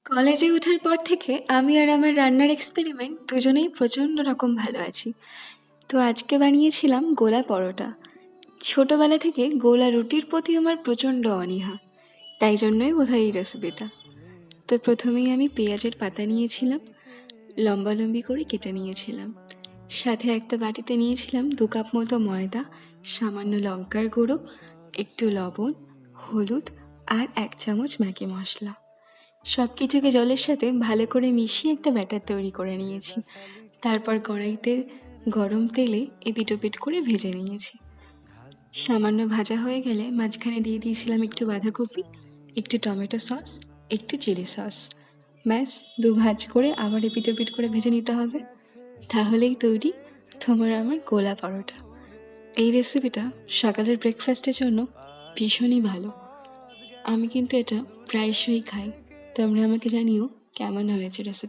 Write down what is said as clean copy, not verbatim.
কলেজে ওঠার পর থেকে আমি আর আমার রান্নার এক্সপেরিমেন্ট দুজনেই প্রচণ্ড রকম ভালো আছি। তো আজকে বানিয়েছিলাম গোলা পরোটা। ছোটবেলা থেকে গোলা রুটির প্রতি আমার প্রচণ্ড অনীহা, তাই জন্যই বোধহয় এই রেসিপিটা। তো প্রথমেই আমি পেঁয়াজের পাতা নিয়েছিলাম, লম্বালম্বি করে কেটে নিয়েছিলাম। সাথে একটা বাটিতে নিয়েছিলাম 2 কাপ মতো ময়দা, সামান্য লঙ্কার গুঁড়ো, একটু লবণ, হলুদ আর 1 চামচ ম্যাগি মশলা। সব কিছুকে জলের সাথে ভালো করে মিশিয়ে একটা ব্যাটার তৈরি করে নিয়েছি। তারপর কড়াইতে গরম তেলে এপিট ওপিট করে ভেজে নিয়েছি। সামান্য ভাজা হয়ে গেলে মাঝখানে দিয়ে দিয়েছিলাম একটু বাঁধাকপি, একটু টমেটো সস, একটু চিলি সস। ব্যাস, ভাজ করে আবার এপিট ওপিট করে ভেজে নিতে হবে। তাহলেই তৈরি তোমার আমার গোলা পরোটা। এই রেসিপিটা সকালের ব্রেকফাস্টের জন্য ভীষণই ভালো। আমি কিন্তু এটা প্রায়শই খাই। তোমরা আমাকে জানিও কেমন হয়েছে রেসিপি।